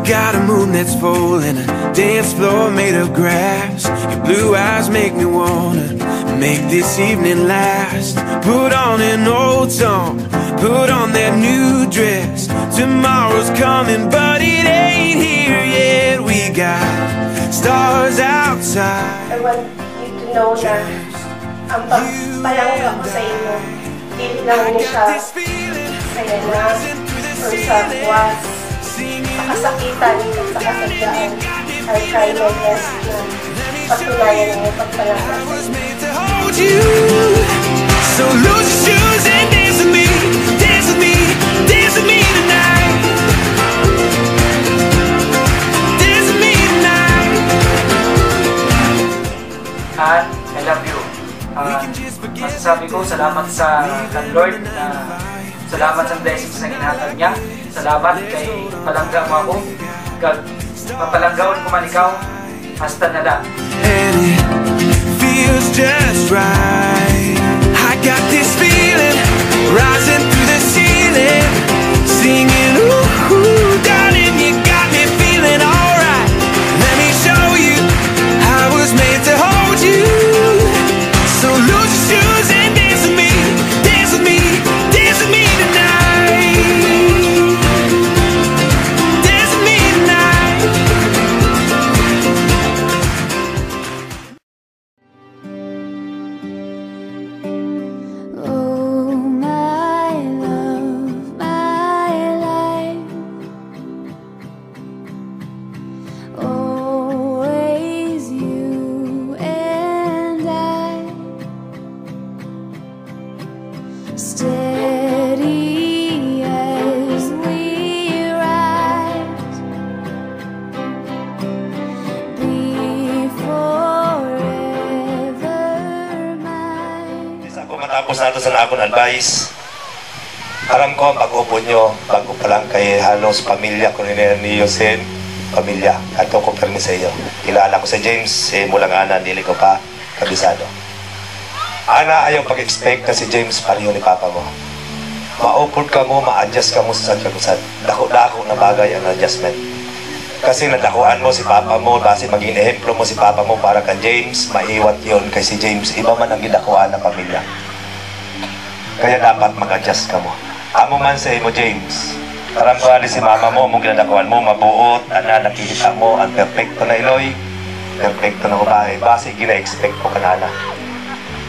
got a moon that's full and a dance floor made of grass. Your blue eyes make me wanna make this evening last. Put on an old song, put on that new dress. Tomorrow's coming but it ain't here yet. We got stars outside. I want you to know na ang pagpalangga ko sa inyo, hindi lang siya saya na or sa buwas, sa kasakitan at sa kasagyaan. I'll try my best na patunayan ang pagpalangga sa inyo. So lose your shoes and dance with me, dance with me, dance with me tonight. Dance with me tonight. Han, I love you. Masasabi ko, salamat sa Lord na salamat sa blessings na ginhatag niya. Salamat kay palangga mo ako. Mapalanggaon ko man ikaw, hasta na lang. And it feels just right. I got this feeling rising through the ceiling, singing, ooh, darling, you got me feeling alright. Let me show you I was made to hold you. So lose your shoes and dance with me, dance with me, dance with me tonight. Dance with me tonight. Oh, my love, my life, always you and I, steady as we rise, be forever mine. Kung matapos nato sa akong advice, alam ko ang pag-upo nyo, bago pa lang kay halos pamilya ko ni Yosen, pamilya, ato ko permi sa iyo. Kilala ko si James, mo lang ana, dili ko pa kabisado. Ana, ayaw pag-expect na si James pareho ni Papa mo. Ma-upod ka mo, ma-adjust ka mo sa kagusan. Dako-dako na bagay ang adjustment. Kasi nadakuan mo si Papa mo, base maging ehemplo mo si Papa mo para kang James, maiwat yon kay si James, iba man ang gidakuan ng pamilya. Kaya dapat mag-adjust ka mo. Amo man sa mo, James. Aram ko ali si Mama mo, mong ginadakuan mo, mabuot, ana, nakikita mo, ang perfecto na Iloy, perfecto na kumahe, base gina-expect ko kanana.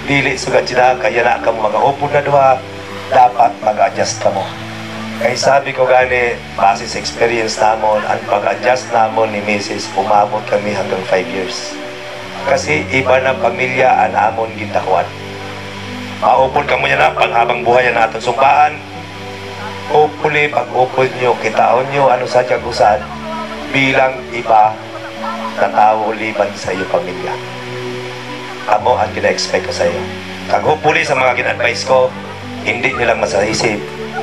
Dili sugad sila, kaya na ka mo mag-upod na duha, dapat mag-adjust ka mo. Kaya sabi ko gani, base sa experience namon, ang pag-adjust namon ni Mrs. umabot kami hanggang 5 years. Kasi iba na pamilya ang amon gindakuan. Maupod ka mo yan na, panghabang buhay na natin sumpaan. Hopefully, pag-upod nyo, kitaon nyo, ano sa tiyagusan, bilang iba na tao liban sa iyo pamilya. Amo ang gina-expect ko sa iyo. Kag hopefully sa mga gina-advise ko, hindi nyo lang masaisip,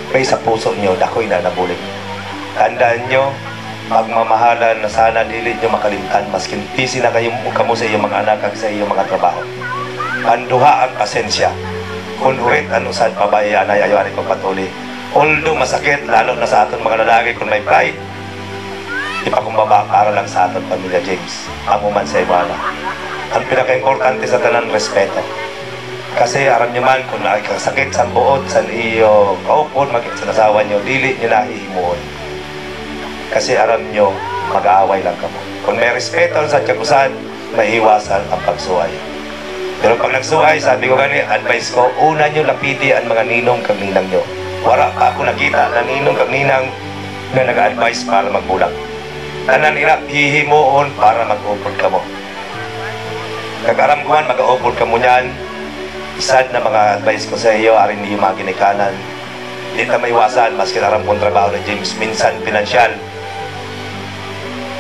may sa puso nyo, dakoy na nabulig. Tandaan nyo, magmamahalan na sana dili nyo makalimtan, maskin busy na kayo kamo sa iyong mga anak kag sa iyong mga trabaho. Anduha ang pasensya. Kung urit ano saan babae, anay ayaw aning pagpatuloy. Although masakit, lalo na sa aton mga lalaki kung may pride, ipakumbaba para lang sa aton pamilya, James. Amo man sa iba na. Ang pinaka-importante sa tanan, respeto. Kasi aram nyo man kung nakikasakit sa buot sa iyo kaupon, maging sa nasawa nyo, dili nyo nahihimuon. Kasi aram nyo, mag-aaway lang kamo. Kung may respeto sa tiyagusan, maiiwasan ang pagsuway. Pero pag nagsuway, sabi ko gani, advice ko, una nyo lapidi ang mga ninong kag ninang nyo. Wala pa ako nakita na ninong kag ninang na nag-advise para magbulang. Tanan ina, hihimuon para mag-upod ka mo. Kag-aram ko man, mag-upod ka mo niyan. Isad na mga advice ko sa iyo, arin yung mga ginikanan. Hindi na maiwasan, maski aram kong trabaho na James, minsan pinansyal.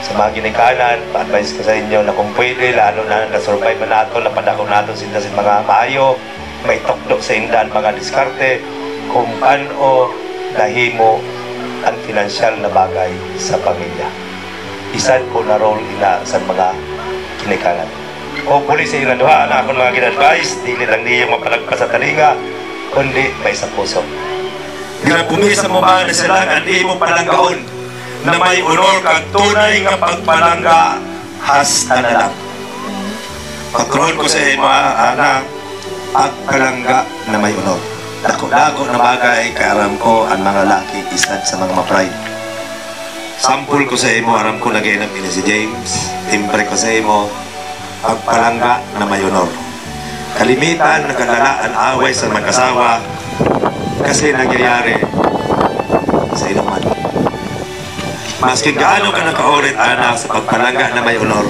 Sa mga ginikanan, pa-advise ko sa inyo na kung pwede, lalo na na-survive na nato, napadako nato sila sa mga maayo, may tukdok sa indan, mga diskarte, kung paano nahimo ang pinansyal na bagay sa pamilya. Isad po na role ina sa mga ginikanan. Hopefully sa ilang duha na akong mga gin-advise, dili lang niya mapalagpas sa talinga, kundi may sa puso. Nga pumisa mo man na sila, hindi mo palanggaon. na may honor kag tunay nga pagpalangga hasta na lang. Pagtuon ko sa imo ana pagpalangga na may honor. Dako-dako na bagay kay aram ko ang mga laki isad sa mga ma-pride. Sampul ko sa imo aram ko nagainam ini si James. Timbre ko sa imo pagpalangga na may honor. Kalimitan nagkalala ang away sa mag-asawa kasi nangyayari sa inuman. Maskin gaano ka nakaorit anak sa pagpalangga na may honor,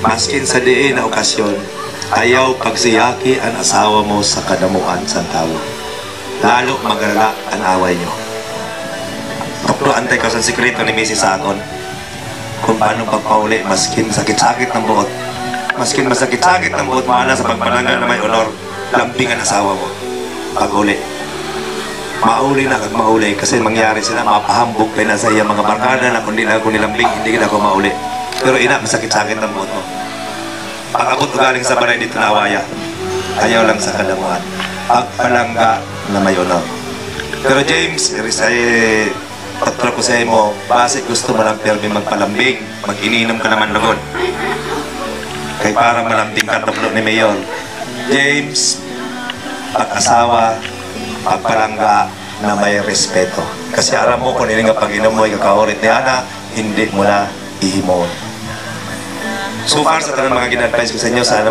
maskin sa diin na okasyon, ayaw pagsiyaki ang asawa mo sa kadamuan sa tao. Lalo magalala ang away nyo. Tuklo antay ko sa sikreto ni Mrs. Akon kung paano pagpauli maskin sakit-sakit ng buot. Maskin masakit-sakit ng buot maana sa pagpalangga na may honor, lambing ang asawa mo. Pag-uli. Mauli na kag mauli kasi mangyari sila mapahambog kay na sa iya mga barkada na kundi na ako nilambing, hindi na ako mauli. Pero ina, masakit-sakit ang buot mo. Pag-abot o galing sa balay dito na awaya, ayaw lang sa kadamuan. Pagpalangga na may honor. Pero James, patro ko sa imo, base gusto mo lang permi magpalambing, mag-ininom ka naman lugod. Kay para malambing ka tuklo ni Mayor. James, pag-asawa, pagpalangga na may respeto. Kasi aram mo kung nga pag-inom mo, ikakaorit ni Ana, hindi mo na ihimon. So far sa tanong mga gina-advise ko sa inyo, sana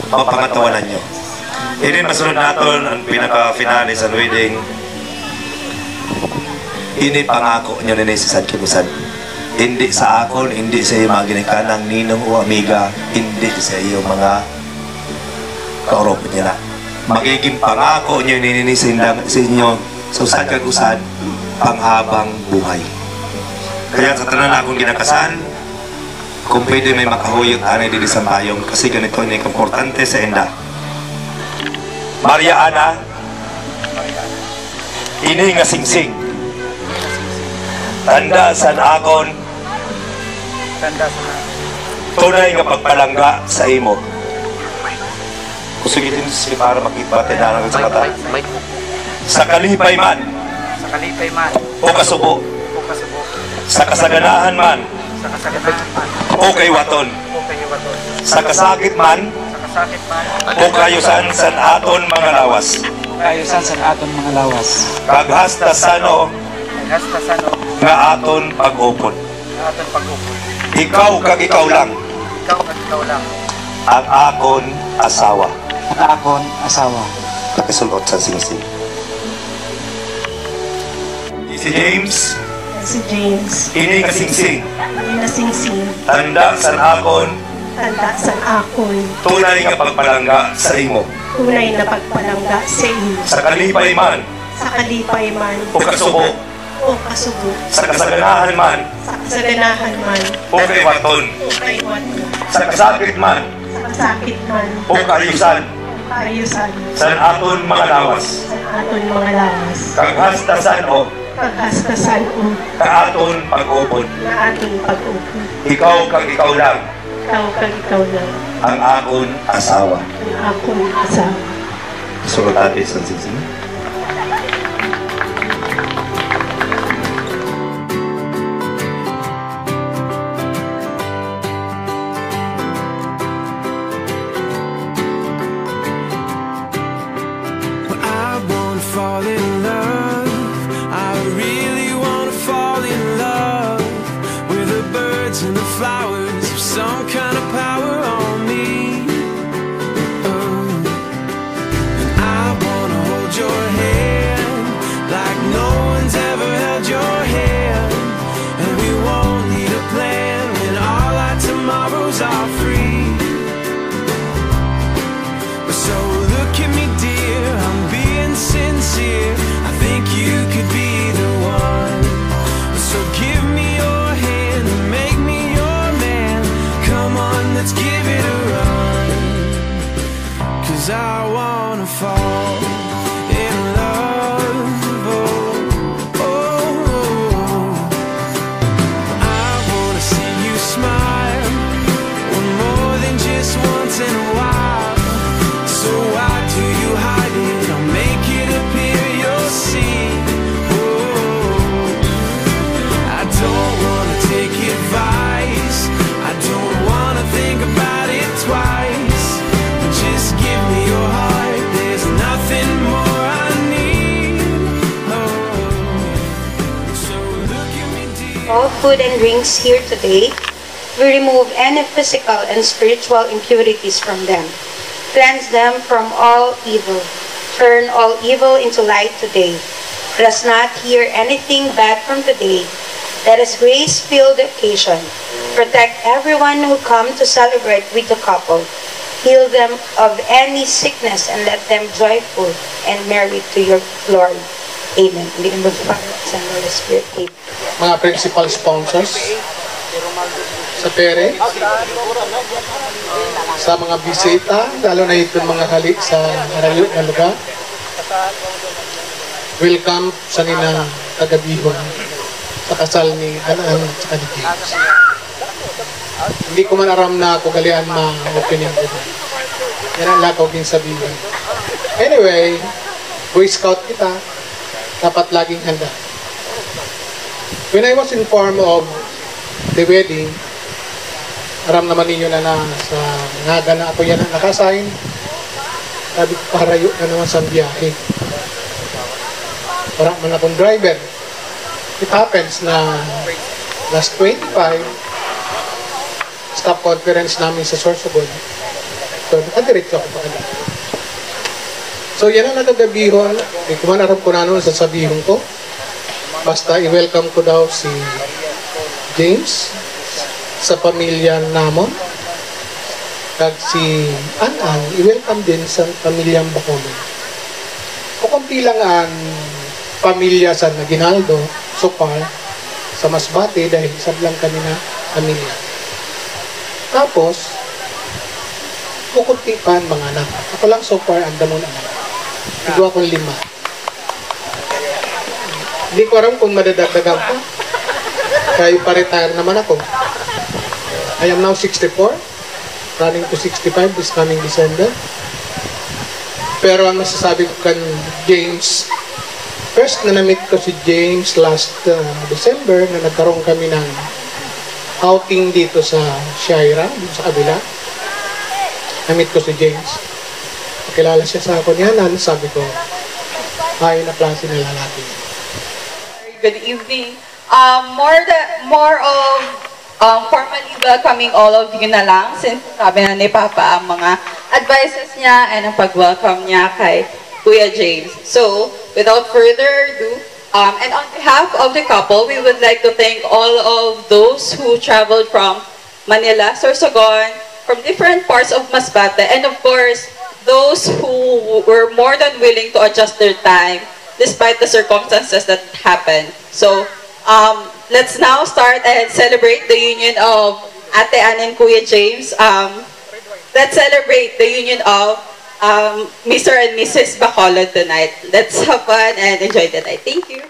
mapangatawanan nyo. Hindi masunod natin ang pinaka-finale sa wedding. Ini pangako nyo ni si San Kibusan. Hindi sa akon, hindi sa iyo mga ginikanang ninong o amiga, hindi sa iyo mga kaorop nila. Magiging pangako nyo ni sa inyo sa usan kag usan panghabang buhay. Kaya sa tanan akong ginakasal, kung pwede may makahuyot anay dili sa bayong kasi ganito ni importante sa enda. Maria Ana, ini nga singsing. Tanda sa akon, tunay nga pagpalangga sa imo. Kusugitin si para makita tinanang sa mata. Sa kalipay man, o kasubo, sa kasaganahan man, o kay waton, sa kasakit man, o kayusan sa aton mga lawas. Kaghasta sano nga aton pag-upod. Ikaw kag ikaw lang. Ang akon asawa. Kasulot sa singsing. Si James. Ini nga singsing. Tanda sa akon. Tunay nga pagpalangga sa imo. Sa kalipay man. O kasubo. Sa kasaganahan man. O kay waton. Sa kasakit man. O kaayusan. Sa aton mga lawas. Kaghastasan o. Kaaton pag-upod. Ikaw kag ikaw lang. Ang akon asawa. Sulat natin sa singsing. Fall in love, I really wanna fall in love with the birds and the flowers of some kind of power on me. And I wanna hold your hand like no one's ever held your hand. And we won't need a plan when all our tomorrows are free. So look at me dear, I'm being sincere. I think you could be the one. So give me your hand and make me your man. Come on, let's give it a run. 'Cause I wanna fall in love. Oh, oh. I wanna see you smile more than just once in a while. So why do you hide it? I'll make it appear you'll see. Oh, of food and drinks here today, we remove any physical and spiritual impurities from them. Cleanse them from all evil. Turn all evil into light today. Let us not hear anything bad from today. Let us grace-filled occasion. Protect everyone who come to celebrate with the couple. Heal them of any sickness and let them joyful and merry to your glory. Amen. In the name of the Father, Son, and Holy Spirit. Amen. Mga principal sponsors sa pere, sa mga bisita, lalo na itong mga halik sa harayo na lugar. Welcome sa nina kagabihon sa kasal ni Anaan at ni James. Hindi ko man aram na kugalian ma-opening ko. Yan ang lakaw din sabihin. Anyway, Boy Scout kita, dapat laging handa. When I was informed of the wedding, aram naman ninyo na sa ngaga na ako yan ang nakasign. Sabi ko, parayo na naman sa biyahe. Parang man akong driver. It happens na last 25, staff conference namin sa Sorsogon. So, nakadiretso ako pa agad. So, yan ang nagagabihon. Hindi ko man aram ko na naman sasabihin ko. Basta, i-welcome ko daw si James sa pamilya namon. Kag si Anang, i-welcome din sa pamilyang Bacolod. Kung pilang ang pamilya sa Naginaldo, so far, sa Masbate, dahil isab lang kami na pamilya. Tapos, kukuntipan mga anak. Ako lang so far, ang damon anak. Ito akong 5. Hindi ko alam kung madadagdagan pa. Kaya pa-retire naman ako. I am now 64, running to 65 this coming December. Pero ang masasabi ko kan James, first na na-meet ko si James last December na nagkaroon kami ng outing dito sa Shaira, dito sa kabila. Na-meet ko si James. Pakilala siya sa akin yan, sabi ko, ay na klase na lalaki. Good evening. More of formally welcoming all of you na lang since sabi na ni Papa ang mga advices niya and ang pag-welcome niya kay Kuya James. So, without further ado, and on behalf of the couple, we would like to thank all of those who traveled from Manila, Sorsogon, from different parts of Masbate, and of course, those who were more than willing to adjust their time despite the circumstances that happened. So, let's now start and celebrate the union of Ate Ann and Kuya James. Let's celebrate the union of Mr. and Mrs. Bacolod tonight. Let's have fun and enjoy the night. Thank you.